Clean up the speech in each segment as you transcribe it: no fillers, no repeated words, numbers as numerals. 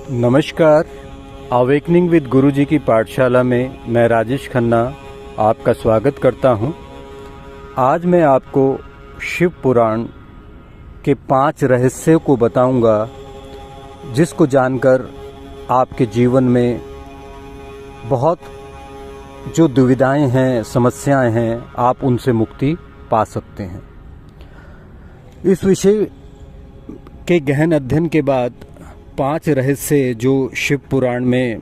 नमस्कार। Awakening with गुरुजी की पाठशाला में मैं राजेश खन्ना आपका स्वागत करता हूं। आज मैं आपको शिव पुराण के 5 रहस्यों को बताऊंगा, जिसको जानकर आपके जीवन में बहुत जो दुविधाएं हैं, समस्याएं हैं, आप उनसे मुक्ति पा सकते हैं। इस विषय के गहन अध्ययन के बाद 5 रहस्य जो शिव पुराण में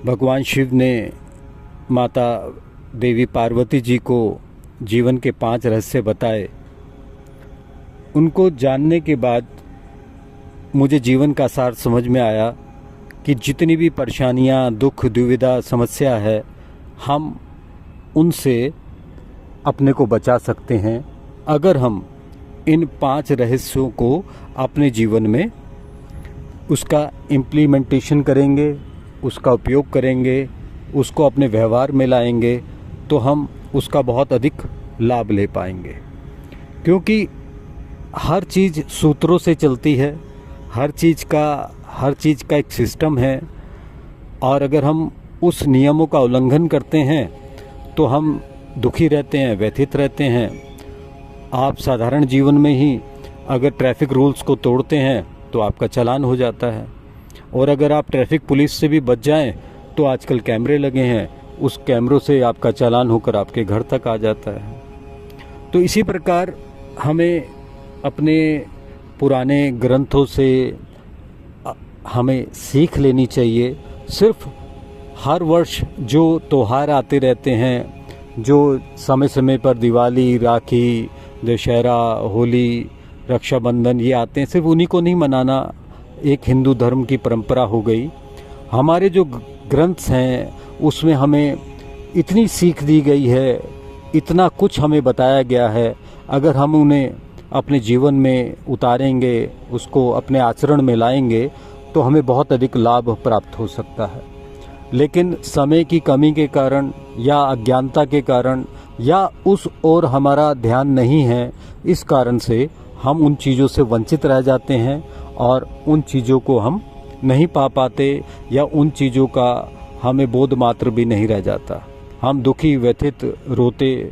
भगवान शिव ने माता देवी पार्वती जी को जीवन के 5 रहस्य बताए, उनको जानने के बाद मुझे जीवन का सार समझ में आया कि जितनी भी परेशानियां, दुख, दुविधा, समस्या है, हम उनसे अपने को बचा सकते हैं अगर हम इन 5 रहस्यों को अपने जीवन में उसका इम्प्लीमेंटेशन करेंगे, उसका उपयोग करेंगे, उसको अपने व्यवहार में लाएंगे, तो हम उसका बहुत अधिक लाभ ले पाएंगे। क्योंकि हर चीज़ सूत्रों से चलती है, हर चीज़ का एक सिस्टम है, और अगर हम उस नियमों का उल्लंघन करते हैं तो हम दुखी रहते हैं, व्यथित रहते हैं। आप साधारण जीवन में ही अगर ट्रैफिक रूल्स को तोड़ते हैं तो आपका चालान हो जाता है, और अगर आप ट्रैफिक पुलिस से भी बच जाएं तो आजकल कैमरे लगे हैं, उस कैमरों से आपका चालान होकर आपके घर तक आ जाता है। तो इसी प्रकार हमें अपने पुराने ग्रंथों से हमें सीख लेनी चाहिए। सिर्फ हर वर्ष जो त्यौहार आते रहते हैं, जो समय समय पर दिवाली, राखी, दशहरा, होली, रक्षाबंधन ये आते हैं, सिर्फ उन्हीं को नहीं मनाना एक हिंदू धर्म की परंपरा हो गई। हमारे जो ग्रंथ हैं उसमें हमें इतनी सीख दी गई है, इतना कुछ हमें बताया गया है, अगर हम उन्हें अपने जीवन में उतारेंगे, उसको अपने आचरण में लाएंगे, तो हमें बहुत अधिक लाभ प्राप्त हो सकता है। लेकिन समय की कमी के कारण या अज्ञानता के कारण या उस ओर हमारा ध्यान नहीं है, इस कारण से हम उन चीज़ों से वंचित रह जाते हैं और उन चीज़ों को हम नहीं पा पाते, या उन चीज़ों का हमें बोध मात्र भी नहीं रह जाता। हम दुखी, व्यथित, रोते,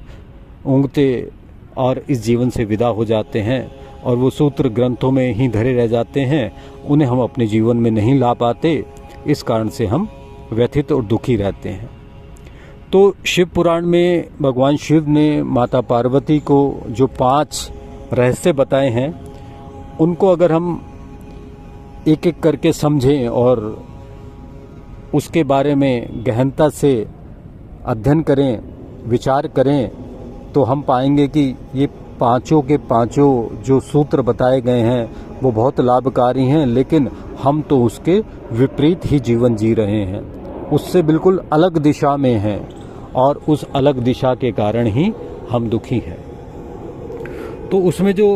ऊँघते और इस जीवन से विदा हो जाते हैं, और वो सूत्र ग्रंथों में ही धरे रह जाते हैं, उन्हें हम अपने जीवन में नहीं ला पाते। इस कारण से हम व्यथित और दुखी रहते हैं। तो शिव पुराण में भगवान शिव ने माता पार्वती को जो 5 रहस्य बताए हैं, उनको अगर हम एक एक करके समझें और उसके बारे में गहनता से अध्ययन करें, विचार करें, तो हम पाएंगे कि ये पांचों के पांचों जो सूत्र बताए गए हैं वो बहुत लाभकारी हैं, लेकिन हम तो उसके विपरीत ही जीवन जी रहे हैं, उससे बिल्कुल अलग दिशा में हैं, और उस अलग दिशा के कारण ही हम दुखी हैं। तो उसमें जो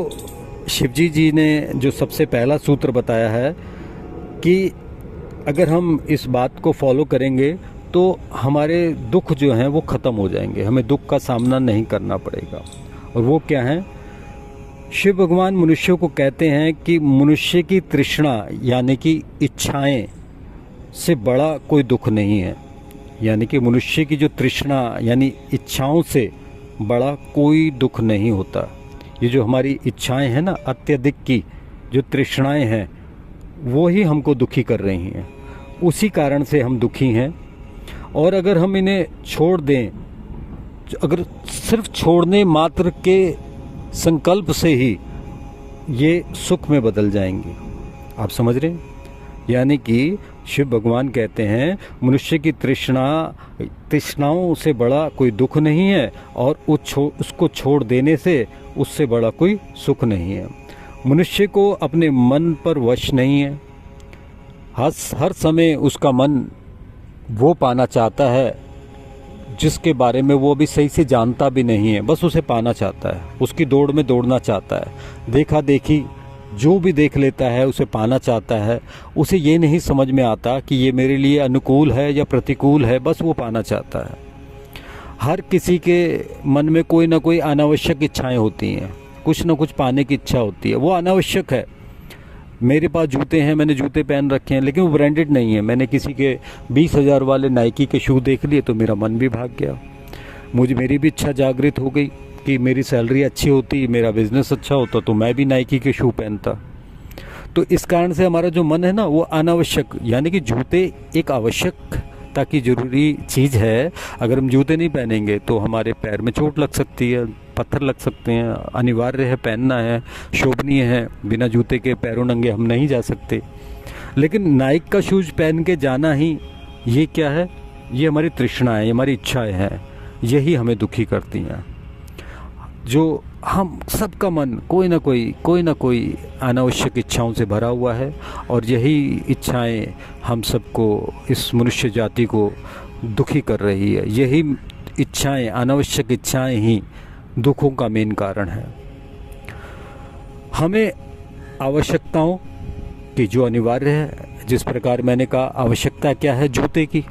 शिवजी जी ने जो सबसे पहला सूत्र बताया है कि अगर हम इस बात को फॉलो करेंगे तो हमारे दुख जो हैं वो ख़त्म हो जाएंगे, हमें दुख का सामना नहीं करना पड़ेगा। और वो क्या है? शिव भगवान मनुष्यों को कहते हैं कि मनुष्य की तृष्णा यानी कि इच्छाएं से बड़ा कोई दुख नहीं है। यानी कि मनुष्य की जो तृष्णा यानी इच्छाओं से बड़ा कोई दुख नहीं होता। ये जो हमारी इच्छाएं हैं ना, अत्यधिक की जो तृष्णाएं हैं, वो ही हमको दुखी कर रही हैं, उसी कारण से हम दुखी हैं। और अगर हम इन्हें छोड़ दें, अगर सिर्फ छोड़ने मात्र के संकल्प से ही ये सुख में बदल जाएंगे। आप समझ रहे हैं? यानी कि शिव भगवान कहते हैं मनुष्य की तृष्णाओं से बड़ा कोई दुख नहीं है, और उसको छोड़ देने से उससे बड़ा कोई सुख नहीं है। मनुष्य को अपने मन पर वश नहीं है। हर समय उसका मन वो पाना चाहता है जिसके बारे में वो अभी सही से जानता भी नहीं है, बस उसे पाना चाहता है, उसकी दौड़ में दौड़ना चाहता है। देखा देखी जो भी देख लेता है उसे पाना चाहता है। उसे ये नहीं समझ में आता कि ये मेरे लिए अनुकूल है या प्रतिकूल है, बस वो पाना चाहता है। हर किसी के मन में कोई ना कोई अनावश्यक इच्छाएं होती हैं, कुछ ना कुछ पाने की इच्छा होती है, वो अनावश्यक है। मेरे पास जूते हैं, मैंने जूते पहन रखे हैं, लेकिन वो ब्रांडेड नहीं है। मैंने किसी के 20,000 वाले नाइकी के शू देख लिए तो मेरा मन भी भाग गया। मेरी भी इच्छा जागृत हो गई कि मेरी सैलरी अच्छी होती, मेरा बिजनेस अच्छा होता तो मैं भी नाइकी के शू पहनता। तो इस कारण से हमारा जो मन है ना वो अनावश्यक, यानी कि जूते एक आवश्यकता की ज़रूरी चीज़ है। अगर हम जूते नहीं पहनेंगे तो हमारे पैर में चोट लग सकती है, पत्थर लग सकते हैं, अनिवार्य है पहनना है, शोभनीय है। बिना जूते के पैरों नंगे हम नहीं जा सकते। लेकिन नाइक का शूज पहन के जाना ही, ये क्या है? ये हमारी तृष्णा है, ये हमारी इच्छाएं हैं, यही हमें दुखी करती हैं। जो हम सबका मन कोई ना कोई अनावश्यक इच्छाओं से भरा हुआ है, और यही इच्छाएं हम सबको, इस मनुष्य जाति को दुखी कर रही है। यही इच्छाएं, अनावश्यक इच्छाएं ही दुखों का मेन कारण है। हमें आवश्यकताओं की जो अनिवार्य है, जिस प्रकार मैंने कहा आवश्यकता क्या है जूते की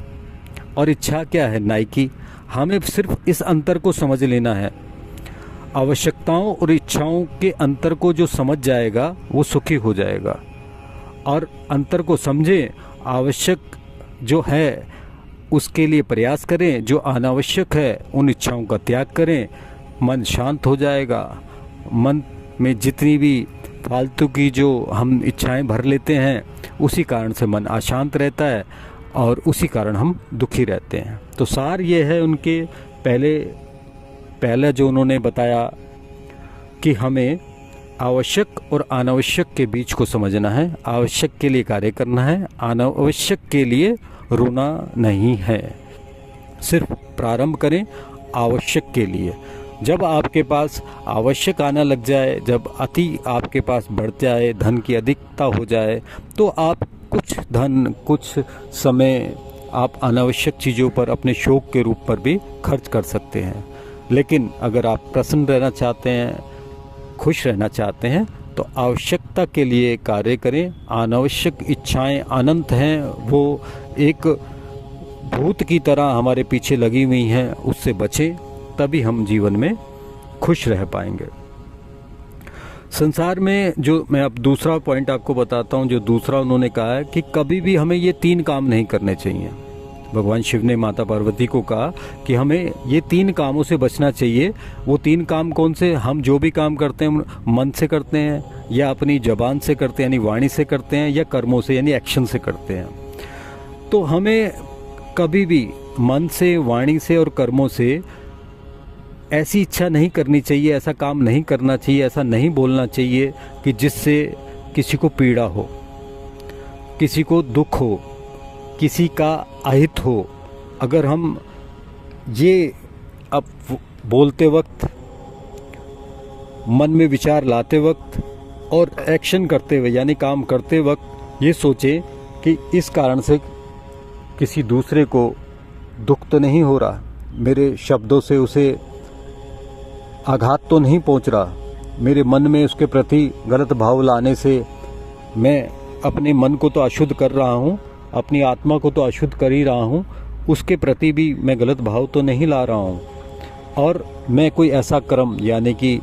और इच्छा क्या है नाइकी, हमें सिर्फ इस अंतर को समझ लेना है। आवश्यकताओं और इच्छाओं के अंतर को जो समझ जाएगा वो सुखी हो जाएगा। और अंतर को समझें, आवश्यक जो है उसके लिए प्रयास करें, जो अनावश्यक है उन इच्छाओं का त्याग करें, मन शांत हो जाएगा। मन में जितनी भी फालतू की जो हम इच्छाएं भर लेते हैं उसी कारण से मन अशांत रहता है और उसी कारण हम दुखी रहते हैं। तो सार ये है उनके पहले जो उन्होंने बताया कि हमें आवश्यक और अनावश्यक के बीच को समझना है। आवश्यक के लिए कार्य करना है, अनावश्यक के लिए रोना नहीं है। सिर्फ प्रारंभ करें आवश्यक के लिए। जब आपके पास आवश्यक आना लग जाए, जब अति आपके पास बढ़ जाए, धन की अधिकता हो जाए, तो आप कुछ धन, कुछ समय आप अनावश्यक चीज़ों पर अपने शौक के रूप पर भी खर्च कर सकते हैं। लेकिन अगर आप प्रसन्न रहना चाहते हैं, खुश रहना चाहते हैं, तो आवश्यकता के लिए कार्य करें। अनावश्यक इच्छाएं अनंत हैं, वो एक भूत की तरह हमारे पीछे लगी हुई हैं, उससे बचें, तभी हम जीवन में खुश रह पाएंगे। संसार में जो मैं अब दूसरा पॉइंट आपको बताता हूँ, जो दूसरा उन्होंने कहा है कि कभी भी हमें ये 3 काम नहीं करने चाहिए। भगवान शिव ने माता पार्वती को कहा कि हमें ये 3 कामों से बचना चाहिए। वो 3 काम कौन से? हम जो भी काम करते हैं मन से करते हैं, या अपनी जबान से करते हैं यानी वाणी से करते हैं, या कर्मों से यानी एक्शन से करते हैं। तो हमें कभी भी मन से, वाणी से और कर्मों से ऐसी इच्छा नहीं करनी चाहिए, ऐसा काम नहीं करना चाहिए, ऐसा नहीं बोलना चाहिए कि जिससे किसी को पीड़ा हो, किसी को दुख हो, किसी का अहित हो। अगर हम ये अब बोलते वक्त, मन में विचार लाते वक्त और एक्शन करते हुए यानी काम करते वक्त ये सोचें कि इस कारण से किसी दूसरे को दुख तो नहीं हो रहा, मेरे शब्दों से उसे आघात तो नहीं पहुंच रहा, मेरे मन में उसके प्रति गलत भाव लाने से मैं अपने मन को तो अशुद्ध कर रहा हूँ, अपनी आत्मा को तो अशुद्ध कर ही रहा हूँ, उसके प्रति भी मैं गलत भाव तो नहीं ला रहा हूँ, और मैं कोई ऐसा कर्म यानी कि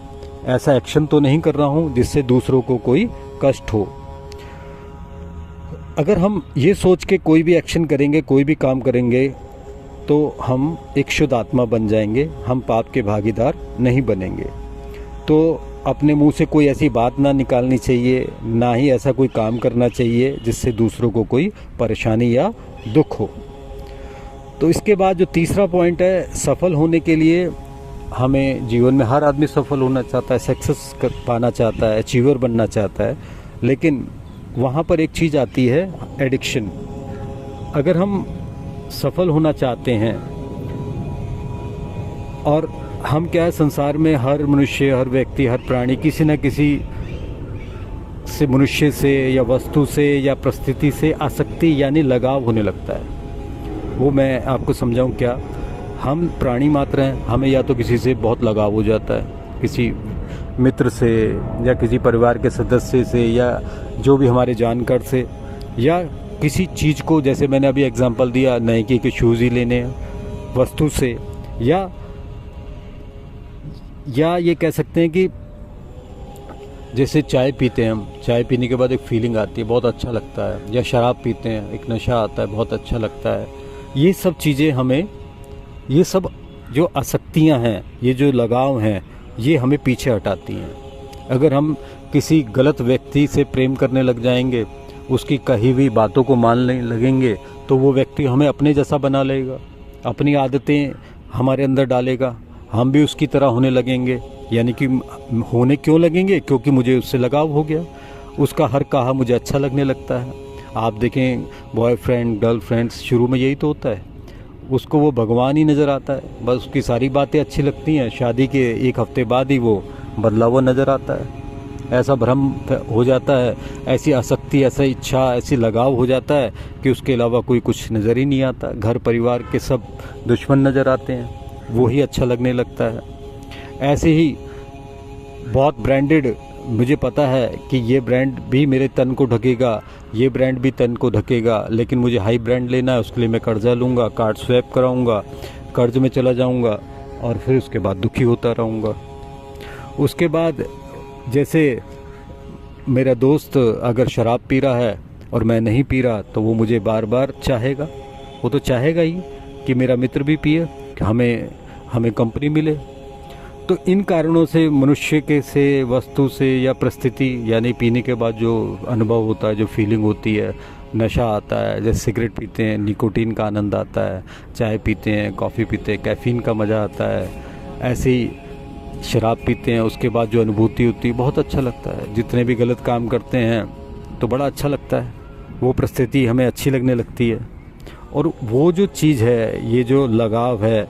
ऐसा एक्शन तो नहीं कर रहा हूँ जिससे दूसरों को कोई कष्ट हो। अगर हम ये सोच के कोई भी एक्शन करेंगे, कोई भी काम करेंगे, तो हम एक शुद्ध आत्मा बन जाएंगे, हम पाप के भागीदार नहीं बनेंगे। तो अपने मुंह से कोई ऐसी बात ना निकालनी चाहिए, ना ही ऐसा कोई काम करना चाहिए जिससे दूसरों को कोई परेशानी या दुख हो। तो इसके बाद जो तीसरा पॉइंट है, सफल होने के लिए हमें जीवन में, हर आदमी सफल होना चाहता है, सक्सेस पाना चाहता है, अचीवर बनना चाहता है, लेकिन वहाँ पर एक चीज़ आती है, एडिक्शन। अगर हम सफल होना चाहते हैं, और हम क्या है, संसार में हर मनुष्य, हर व्यक्ति, हर प्राणी किसी न किसी से, मनुष्य से या वस्तु से या परिस्थिति से आसक्ति यानी लगाव होने लगता है। वो मैं आपको समझाऊं क्या? हम प्राणी मात्र हैं, हमें या तो किसी से बहुत लगाव हो जाता है, किसी मित्र से या किसी परिवार के सदस्य से या जो भी हमारे जानकार से, या किसी चीज़ को, जैसे मैंने अभी एग्जांपल दिया नाइकी के शूज़ ही लेने, वस्तु से, या ये कह सकते हैं कि जैसे चाय पीते हैं हम, चाय पीने के बाद एक फीलिंग आती है, बहुत अच्छा लगता है, या शराब पीते हैं एक नशा आता है, बहुत अच्छा लगता है। ये सब चीज़ें हमें, ये सब जो आसक्तियां हैं, ये जो लगाव हैं, ये हमें पीछे हटाती हैं। अगर हम किसी गलत व्यक्ति से प्रेम करने लग जाएंगे, उसकी कही हुई बातों को मानने लगेंगे, तो वो व्यक्ति हमें अपने जैसा बना लेगा, अपनी आदतें हमारे अंदर डालेगा, हम भी उसकी तरह होने लगेंगे। यानी कि होने क्यों लगेंगे? क्योंकि मुझे उससे लगाव हो गया, उसका हर कहा मुझे अच्छा लगने लगता है। आप देखें, बॉयफ्रेंड गर्लफ्रेंड्स, शुरू में यही तो होता है, उसको वो भगवान ही नज़र आता है, बस उसकी सारी बातें अच्छी लगती हैं, शादी के एक हफ्ते बाद ही वो बदला हुआ नज़र आता है। ऐसा भ्रम हो जाता है, ऐसी आसक्ति, ऐसा इच्छा, ऐसी लगाव हो जाता है कि उसके अलावा कोई कुछ नज़र ही नहीं आता। घर परिवार के सब दुश्मन नज़र आते हैं, वो ही अच्छा लगने लगता है। ऐसे ही बहुत ब्रांडेड, मुझे पता है कि ये ब्रांड भी मेरे तन को ढकेगा, ये ब्रांड भी तन को ढकेगा, लेकिन मुझे हाई ब्रांड लेना है, उसके लिए मैं कर्जा लूँगा, कार्ड स्वैप कराऊँगा, कर्ज में चला जाऊँगा और फिर उसके बाद दुखी होता रहूँगा। उसके बाद जैसे मेरा दोस्त अगर शराब पी रहा है और मैं नहीं पी रहा, तो वो मुझे बार बार चाहेगा, वो तो चाहेगा ही कि मेरा मित्र भी पिए, कि हमें कंपनी मिले। तो इन कारणों से मनुष्य के से, वस्तु से या परिस्थिति, यानी पीने के बाद जो अनुभव होता है, जो फीलिंग होती है, नशा आता है, जैसे सिगरेट पीते हैं निकोटीन का आनंद आता है, चाय पीते हैं, कॉफ़ी पीते हैं, कैफ़ीन का मज़ा आता है, ऐसे ही शराब पीते हैं, उसके बाद जो अनुभूति होती है बहुत अच्छा लगता है। जितने भी गलत काम करते हैं तो बड़ा अच्छा लगता है, वो परिस्थिति हमें अच्छी लगने लगती है। और वो जो चीज़ है, ये जो लगाव है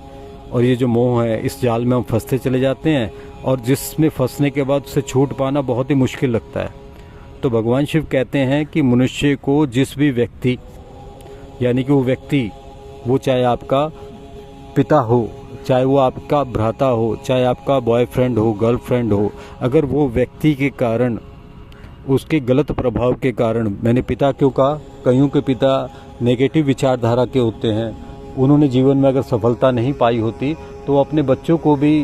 और ये जो मोह है, इस जाल में हम फंसते चले जाते हैं, और जिसमें फंसने के बाद उससे छूट पाना बहुत ही मुश्किल लगता है। तो भगवान शिव कहते हैं कि मनुष्य को जिस भी व्यक्ति, यानी कि वो व्यक्ति, वो चाहे आपका पिता हो, चाहे वो आपका भ्राता हो, चाहे आपका बॉयफ्रेंड हो, गर्लफ्रेंड हो, अगर वो व्यक्ति के कारण, उसके गलत प्रभाव के कारण, मैंने पिता क्यों कहा, कईयों के पिता नेगेटिव विचारधारा के होते हैं, उन्होंने जीवन में अगर सफलता नहीं पाई होती तो वो अपने बच्चों को भी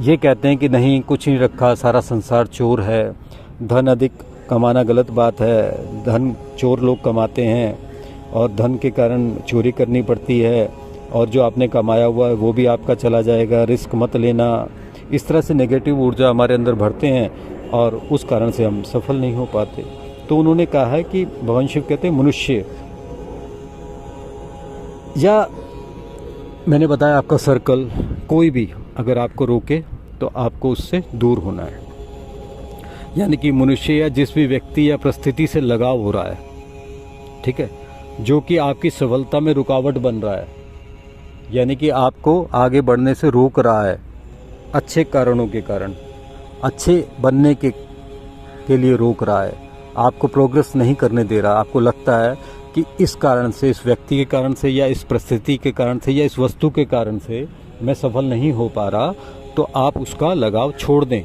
ये कहते हैं कि नहीं, कुछ नहीं रखा, सारा संसार चोर है, धन अधिक कमाना गलत बात है, धन चोर लोग कमाते हैं और धन के कारण चोरी करनी पड़ती है, और जो आपने कमाया हुआ है वो भी आपका चला जाएगा, रिस्क मत लेना। इस तरह से नेगेटिव ऊर्जा हमारे अंदर भरते हैं और उस कारण से हम सफल नहीं हो पाते। तो उन्होंने कहा है कि भगवान शिव कहते हैं मनुष्य, या मैंने बताया आपका सर्कल, कोई भी अगर आपको रोके तो आपको उससे दूर होना है। यानी कि मनुष्य या जिस भी व्यक्ति या परिस्थिति से लगाव हो रहा है, ठीक है, जो कि आपकी सफलता में रुकावट बन रहा है, यानी कि आपको आगे बढ़ने से रोक रहा है, अच्छे कारणों के कारण, अच्छे बनने के लिए रोक रहा है, आपको प्रोग्रेस नहीं करने दे रहा, आपको लगता है कि इस कारण से, इस व्यक्ति के कारण से, या इस परिस्थिति के कारण से, या इस वस्तु के कारण से मैं सफल नहीं हो पा रहा, तो आप उसका लगाव छोड़ दें,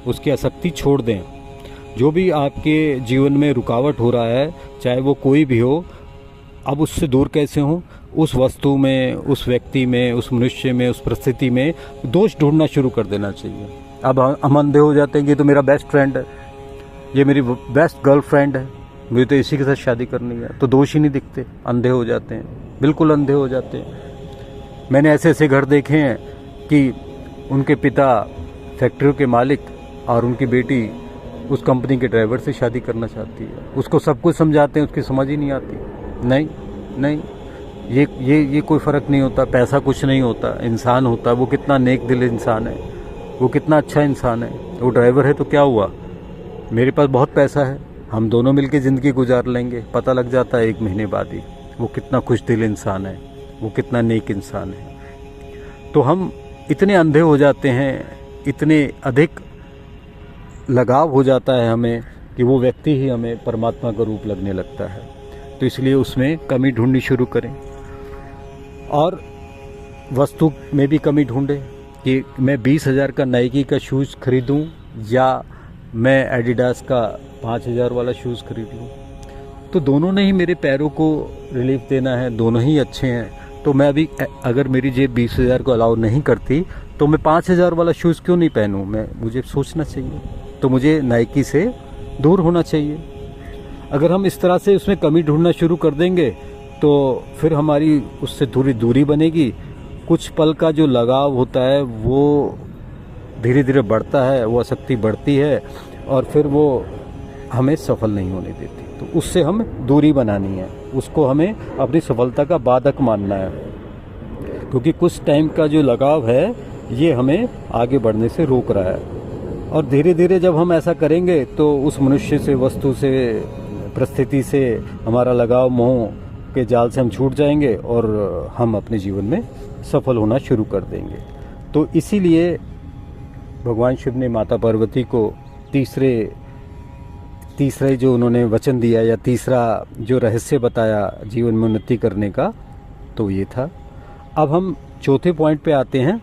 उसकी आसक्ति छोड़ दें। जो भी आपके जीवन में रुकावट हो रहा है, चाहे वो कोई भी हो, अब उससे दूर कैसे हो? उस वस्तु में, उस व्यक्ति में, उस मनुष्य में, उस परिस्थिति में दोष ढूंढना शुरू कर देना चाहिए। अब हम अंधे हो जाते हैं कि तो मेरा बेस्ट फ्रेंड है, ये मेरी बेस्ट गर्लफ्रेंड है, मुझे तो इसी के साथ शादी करनी है, तो दोष ही नहीं दिखते, अंधे हो जाते हैं, बिल्कुल अंधे हो जाते हैं। मैंने ऐसे ऐसे घर देखे हैं कि उनके पिता फैक्ट्रियों के मालिक और उनकी बेटी उस कंपनी के ड्राइवर से शादी करना चाहती है, उसको सब कुछ समझाते हैं, उसकी समझ ही नहीं आती। नहीं नहीं, ये कोई फ़र्क नहीं होता, पैसा कुछ नहीं होता, इंसान होता है, वो कितना नेक दिल इंसान है, वो कितना अच्छा इंसान है। वो ड्राइवर है तो क्या हुआ, मेरे पास बहुत पैसा है, हम दोनों मिलके ज़िंदगी गुजार लेंगे। पता लग जाता है 1 महीने बाद ही वो कितना खुश दिल इंसान है, वो कितना नेक इंसान है। तो हम इतने अंधे हो जाते हैं, इतने अधिक लगाव हो जाता है हमें कि वो व्यक्ति ही हमें परमात्मा का रूप लगने लगता है। तो इसलिए उसमें कमी ढूंढनी शुरू करें, और वस्तु में भी कमी ढूंढें कि मैं 20,000 का नाइकी का शूज़ खरीदूं या मैं एडिडास का 5,000 वाला शूज़ खरीद लूँ। तो दोनों ने ही मेरे पैरों को रिलीफ देना है, दोनों ही अच्छे हैं। तो मैं अभी, अगर मेरी जेब 20,000 को अलाउ नहीं करती तो मैं 5,000 वाला शूज़ क्यों नहीं पहनूँ? मुझे सोचना चाहिए। तो मुझे नाइकी से दूर होना चाहिए। अगर हम इस तरह से उसमें कमी ढूंढना शुरू कर देंगे तो फिर हमारी उससे थोड़ी दूरी बनेगी। कुछ पल का जो लगाव होता है वो धीरे धीरे बढ़ता है, वो आसक्ति बढ़ती है और फिर वो हमें सफल नहीं होने देती। तो उससे हम दूरी बनानी है, उसको हमें अपनी सफलता का बाधक मानना है, क्योंकि कुछ टाइम का जो लगाव है ये हमें आगे बढ़ने से रोक रहा है। और धीरे धीरे जब हम ऐसा करेंगे तो उस मनुष्य से, वस्तु से, परिस्थिति से हमारा लगाव मोह के जाल से हम छूट जाएंगे और हम अपने जीवन में सफल होना शुरू कर देंगे। तो इसीलिए भगवान शिव ने माता पार्वती को तीसरे जो उन्होंने वचन दिया या तीसरा जो रहस्य बताया जीवन में उन्नति करने का, तो ये था। अब हम चौथे पॉइंट पे आते हैं,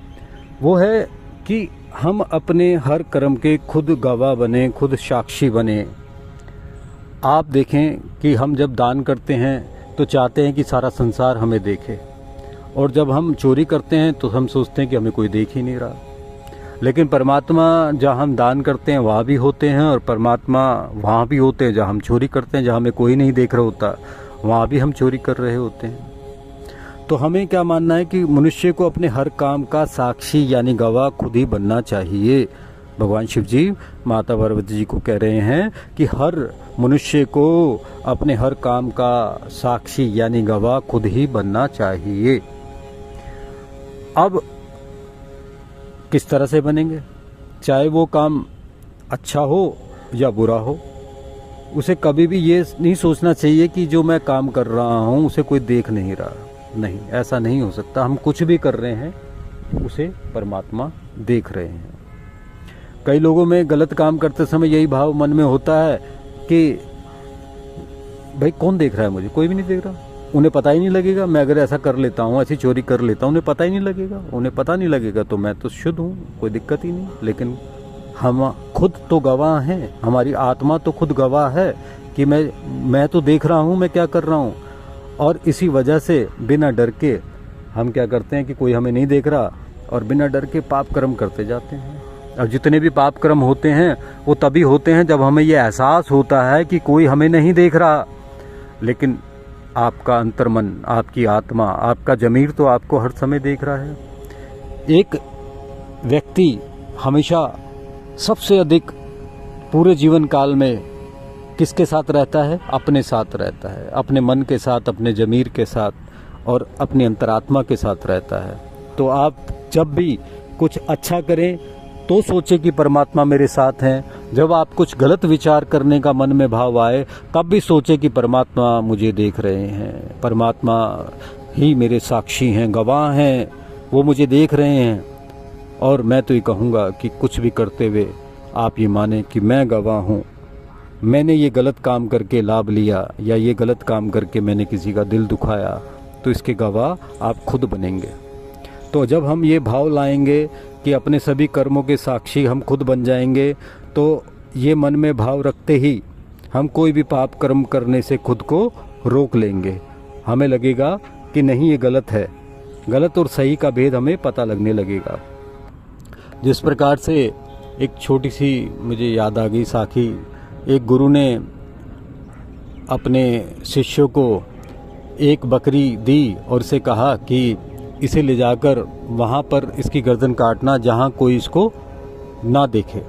वो है कि हम अपने हर कर्म के खुद गवाह बने, खुद साक्षी बने। आप देखें कि हम जब दान करते हैं तो चाहते हैं कि सारा संसार हमें देखे, और जब हम चोरी करते हैं तो हम सोचते हैं कि हमें कोई देख ही नहीं रहा। लेकिन परमात्मा जहाँ हम दान करते हैं वहाँ भी होते हैं, और परमात्मा वहाँ भी होते हैं जहाँ हम चोरी करते हैं। जहाँ हमें कोई नहीं देख रहा होता वहाँ भी हम चोरी कर रहे होते हैं। तो हमें क्या मानना है कि मनुष्य को अपने हर काम का साक्षी यानी गवाह खुद ही बनना चाहिए। भगवान शिव जी माता पार्वती जी को कह रहे हैं कि हर मनुष्य को अपने हर काम का साक्षी यानी गवाह खुद ही बनना चाहिए। अब किस तरह से बनेंगे? चाहे वो काम अच्छा हो या बुरा हो, उसे कभी भी ये नहीं सोचना चाहिए कि जो मैं काम कर रहा हूँ उसे कोई देख नहीं रहा। नहीं, ऐसा नहीं हो सकता। हम कुछ भी कर रहे हैं उसे परमात्मा देख रहे हैं। कई लोगों में गलत काम करते समय यही भाव मन में होता है कि भाई कौन देख रहा है मुझे? कोई भी नहीं देख रहा। उन्हें पता ही नहीं लगेगा। मैं अगर ऐसा कर लेता हूँ, ऐसी चोरी कर लेता हूँ, उन्हें पता ही नहीं लगेगा। उन्हें पता नहीं लगेगा तो मैं तो शुद्ध हूँ, कोई दिक्कत ही नहीं। लेकिन हम खुद तो गवाह हैं, हमारी आत्मा तो खुद गवाह है कि मैं तो देख रहा हूँ मैं क्या कर रहा हूँ। और इसी वजह से बिना डर के हम क्या करते हैं कि कोई हमें नहीं देख रहा, और बिना डर के पाप कर्म करते जाते हैं। और जितने भी पाप कर्म होते हैं वो तभी होते हैं जब हमें ये एहसास होता है कि कोई हमें नहीं देख रहा। लेकिन आपका अंतर्मन, आपकी आत्मा, आपका ज़मीर तो आपको हर समय देख रहा है। एक व्यक्ति हमेशा सबसे अधिक पूरे जीवन काल में किसके साथ रहता है? अपने साथ रहता है, अपने मन के साथ, अपने ज़मीर के साथ और अपनी अंतरात्मा के साथ रहता है। तो आप जब भी कुछ अच्छा करें तो सोचे कि परमात्मा मेरे साथ हैं। जब आप कुछ गलत विचार करने का मन में भाव आए तब भी सोचे कि परमात्मा मुझे देख रहे हैं, परमात्मा ही मेरे साक्षी हैं, गवाह हैं, वो मुझे देख रहे हैं। और मैं तो ये कहूँगा कि कुछ भी करते हुए आप ये माने कि मैं गवाह हूँ, मैंने ये गलत काम करके लाभ लिया या ये गलत काम करके मैंने किसी का दिल दुखाया, तो इसके गवाह आप खुद बनेंगे। तो जब हम ये भाव लाएंगे कि अपने सभी कर्मों के साक्षी हम खुद बन जाएंगे, तो ये मन में भाव रखते ही हम कोई भी पाप कर्म करने से खुद को रोक लेंगे। हमें लगेगा कि नहीं ये गलत है, गलत और सही का भेद हमें पता लगने लगेगा। जिस प्रकार से एक छोटी सी मुझे याद आ गई साखी, एक गुरु ने अपने शिष्यों को एक बकरी दी और उसे कहा कि इसे ले जाकर वहाँ पर इसकी गर्दन काटना जहाँ कोई इसको ना देखे।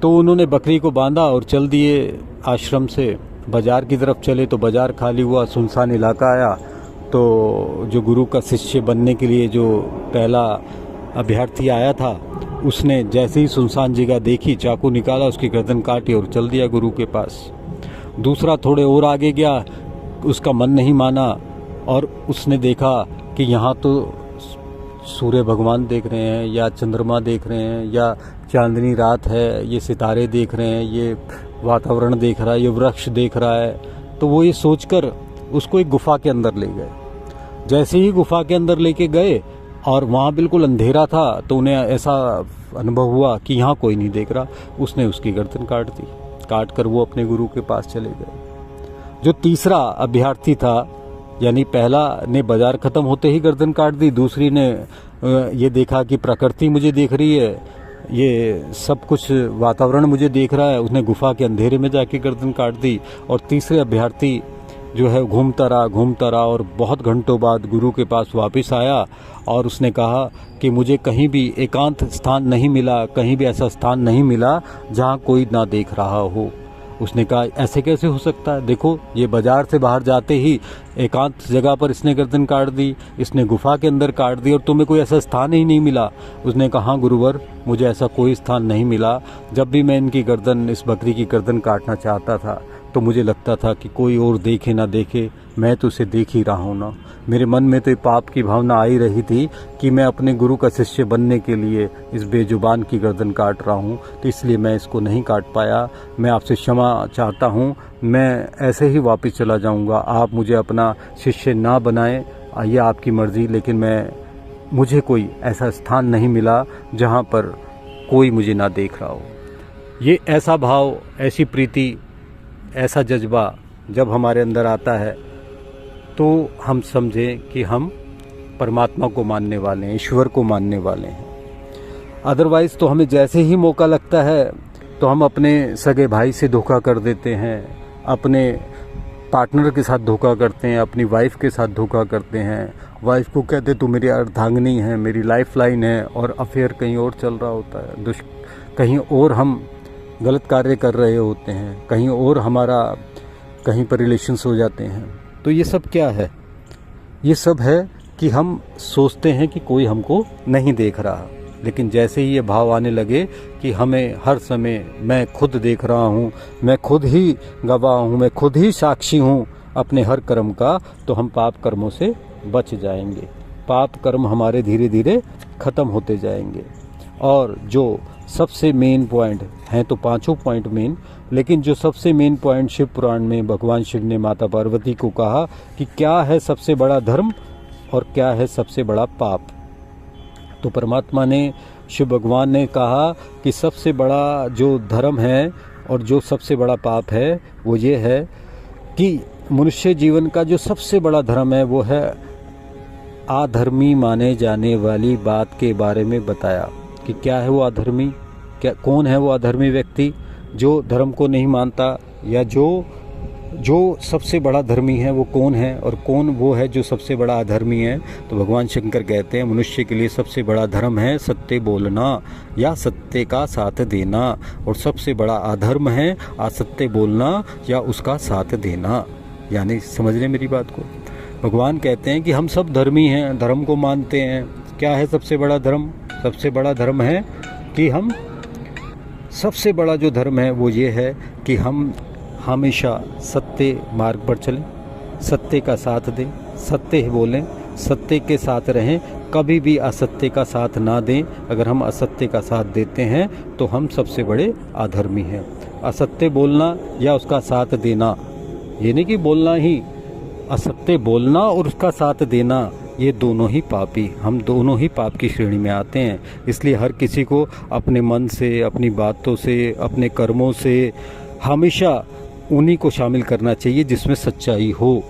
तो उन्होंने बकरी को बांधा और चल दिए आश्रम से। बाज़ार की तरफ चले तो बाज़ार खाली हुआ, सुनसान इलाका आया। तो जो गुरु का शिष्य बनने के लिए जो पहला अभ्यर्थी आया था, उसने जैसे ही सुनसान जगह देखी, चाकू निकाला, उसकी गर्दन काटी और चल दिया गुरु के पास। दूसरा थोड़े और आगे गया, उसका मन नहीं माना और उसने देखा कि यहाँ तो सूर्य भगवान देख रहे हैं या चंद्रमा देख रहे हैं या चांदनी रात है, ये सितारे देख रहे हैं, ये वातावरण देख रहा है, ये वृक्ष देख रहा है। तो वो ये सोचकर उसको एक गुफा के अंदर ले गए। जैसे ही गुफा के अंदर लेके गए और वहाँ बिल्कुल अंधेरा था, तो उन्हें ऐसा अनुभव हुआ कि यहाँ कोई नहीं देख रहा। उसने उसकी गर्दन काट दी। काट कर वो अपने गुरु के पास चले गए। जो तीसरा अभ्यर्थी था, यानी पहला ने बाजार ख़त्म होते ही गर्दन काट दी, दूसरी ने ये देखा कि प्रकृति मुझे देख रही है, ये सब कुछ वातावरण मुझे देख रहा है। उसने गुफा के अंधेरे में जाके गर्दन काट दी। और तीसरे अभ्यर्थी जो है घूमता रहा और बहुत घंटों बाद गुरु के पास वापस आया और उसने कहा कि मुझे कहीं भी एकांत स्थान नहीं मिला, कहीं भी ऐसा स्थान नहीं मिला जहाँ कोई ना देख रहा हो। उसने कहा ऐसे कैसे हो सकता है, देखो ये बाजार से बाहर जाते ही एकांत जगह पर इसने गर्दन काट दी, इसने गुफा के अंदर काट दी और तुम्हें कोई ऐसा स्थान ही नहीं मिला। उसने कहा हाँ गुरुवर, मुझे ऐसा कोई स्थान नहीं मिला। जब भी मैं इनकी गर्दन, इस बकरी की गर्दन काटना चाहता था तो मुझे लगता था कि कोई और देखे ना देखे, मैं तो उसे देख ही रहा हूँ ना। मेरे मन में तो पाप की भावना आ ही रही थी कि मैं अपने गुरु का शिष्य बनने के लिए इस बेजुबान की गर्दन काट रहा हूँ, तो इसलिए मैं इसको नहीं काट पाया। मैं आपसे क्षमा चाहता हूँ, मैं ऐसे ही वापस चला जाऊँगा। आप मुझे अपना शिष्य ना बनाएं, ये आपकी मर्ज़ी, लेकिन मुझे कोई ऐसा स्थान नहीं मिला जहाँ पर कोई मुझे ना देख रहा हो। ये ऐसा भाव, ऐसी प्रीति, ऐसा जज्बा जब हमारे अंदर आता है तो हम समझें कि हम परमात्मा को मानने वाले हैं, ईश्वर को मानने वाले हैं। अदरवाइज़ तो हमें जैसे ही मौका लगता है तो हम अपने सगे भाई से धोखा कर देते हैं, अपने पार्टनर के साथ धोखा करते हैं, अपनी वाइफ के साथ धोखा करते हैं। वाइफ को कहते तू मेरी अर्धांगिनी है, मेरी लाइफ लाइन है, और अफेयर कहीं और चल रहा होता है, कहीं और हम गलत कार्य कर रहे होते हैं, कहीं और हमारा कहीं पर रिलेशंस हो जाते हैं। तो ये सब क्या है? ये सब है कि हम सोचते हैं कि कोई हमको नहीं देख रहा, लेकिन जैसे ही ये भाव आने लगे कि हमें हर समय मैं खुद देख रहा हूँ, मैं खुद ही गवाह हूँ, मैं खुद ही साक्षी हूँ अपने हर कर्म का, तो हम पाप कर्मों से बच जाएंगे। पाप कर्म हमारे धीरे धीरे ख़त्म होते जाएंगे। और जो सबसे मेन पॉइंट हैं, तो पांचों पॉइंट मेन, लेकिन जो सबसे मेन पॉइंट शिव पुराण में भगवान शिव ने माता पार्वती को कहा कि क्या है सबसे बड़ा धर्म और क्या है सबसे बड़ा पाप। तो परमात्मा ने, शिव भगवान ने कहा कि सबसे बड़ा जो धर्म है और जो सबसे बड़ा पाप है वो ये है कि मनुष्य जीवन का जो सबसे बड़ा धर्म है वो है अधर्मी माने जाने वाली बात के बारे में बताया कि क्या है वो अधर्मी, कौन है वो अधर्मी व्यक्ति जो धर्म को नहीं मानता, या जो सबसे बड़ा धर्मी है वो कौन है, और कौन वो है जो सबसे बड़ा अधर्मी है। तो भगवान शंकर कहते हैं मनुष्य के लिए सबसे बड़ा धर्म है सत्य बोलना या सत्य का साथ देना, और सबसे बड़ा अधर्म है असत्य बोलना या उसका साथ देना। यानी समझ रहे मेरी बात को? भगवान कहते हैं कि हम सब धर्मी हैं, धर्म को मानते हैं। क्या है सबसे बड़ा धर्म? सबसे बड़ा धर्म है कि हम, सबसे बड़ा जो धर्म है वो ये है कि हम हमेशा सत्य मार्ग पर चलें, सत्य का साथ दें, सत्य ही बोलें, सत्य के साथ रहें, कभी भी असत्य का साथ ना दें। अगर हम असत्य का साथ देते हैं तो हम सबसे बड़े अधर्मी हैं। असत्य बोलना या उसका साथ देना, ये नहीं कि बोलना ही, असत्य बोलना और उसका साथ देना, ये दोनों ही पापी, हम दोनों ही पाप की श्रेणी में आते हैं। इसलिए हर किसी को अपने मन से, अपनी बातों से, अपने कर्मों से हमेशा उन्हीं को शामिल करना चाहिए जिसमें सच्चाई हो,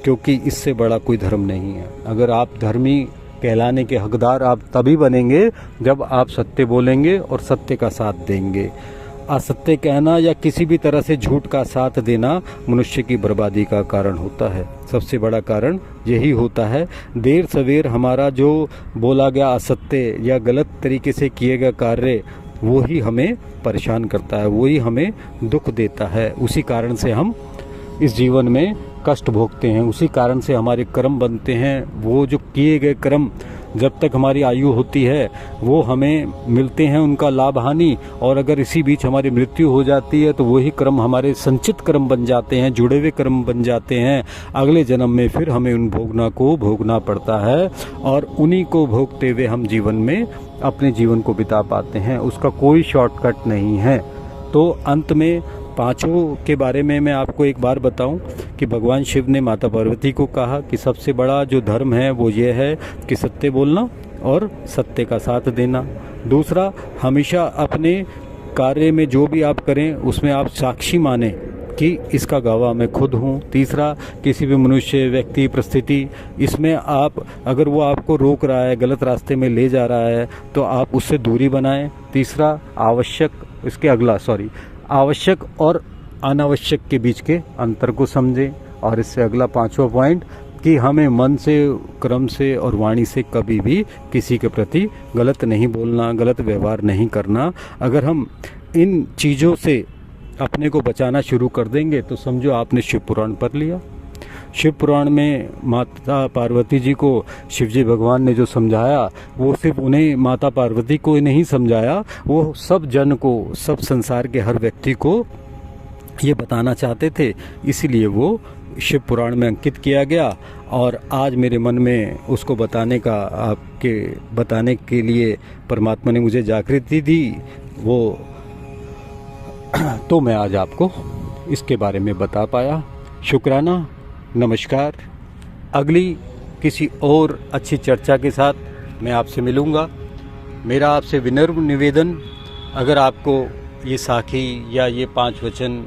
क्योंकि इससे बड़ा कोई धर्म नहीं है। अगर आप धर्मी कहलाने के हकदार आप तभी बनेंगे जब आप सत्य बोलेंगे और सत्य का साथ देंगे। असत्य कहना या किसी भी तरह से झूठ का साथ देना मनुष्य की बर्बादी का कारण होता है। सबसे बड़ा कारण यही होता है। देर सवेर हमारा जो बोला गया असत्य या गलत तरीके से किए गए कार्य, वो ही हमें परेशान करता है, वही हमें दुख देता है। उसी कारण से हम इस जीवन में कष्ट भोगते हैं, उसी कारण से हमारे कर्म बनते हैं। वो जो किए गए कर्म जब तक हमारी आयु होती है वो हमें मिलते हैं, उनका लाभ हानि, और अगर इसी बीच हमारी मृत्यु हो जाती है तो वही कर्म हमारे संचित कर्म बन जाते हैं, जुड़े हुए कर्म बन जाते हैं। अगले जन्म में फिर हमें उन भोगना पड़ता है, और उन्हीं को भोगते हुए हम जीवन में अपने जीवन को बिता पाते हैं। उसका कोई शॉर्टकट नहीं है। तो अंत में पांचों के बारे में मैं आपको एक बार बताऊं कि भगवान शिव ने माता पार्वती को कहा कि सबसे बड़ा जो धर्म है वो ये है कि सत्य बोलना और सत्य का साथ देना। दूसरा, हमेशा अपने कार्य में जो भी आप करें उसमें आप साक्षी माने, कि इसका गवाह मैं खुद हूँ। तीसरा, किसी भी मनुष्य, व्यक्ति, परिस्थिति, इसमें आप अगर वो आपको रोक रहा है, गलत रास्ते में ले जा रहा है, तो आप उससे दूरी बनाएं। तीसरा, आवश्यक और अनावश्यक के बीच के अंतर को समझें। और इससे अगला 5वां पॉइंट कि हमें मन से, कर्म से और वाणी से कभी भी किसी के प्रति गलत नहीं बोलना, गलत व्यवहार नहीं करना। अगर हम इन चीज़ों से अपने को बचाना शुरू कर देंगे तो समझो आपने शिव पुराण पढ़ लिया। शिव पुराण में माता पार्वती जी को शिव जी भगवान ने जो समझाया, वो सिर्फ उन्हें, माता पार्वती को नहीं समझाया, वो सब जन को, सब संसार के हर व्यक्ति को ये बताना चाहते थे। इसीलिए वो शिव पुराण में अंकित किया गया। और आज मेरे मन में उसको बताने के लिए परमात्मा ने मुझे जागृति दी, वो तो मैं आज आपको इसके बारे में बता पाया। शुक्राना, नमस्कार। अगली किसी और अच्छी चर्चा के साथ मैं आपसे मिलूँगा। मेरा आपसे विनम्र निवेदन, अगर आपको ये साखी या ये 5 वचन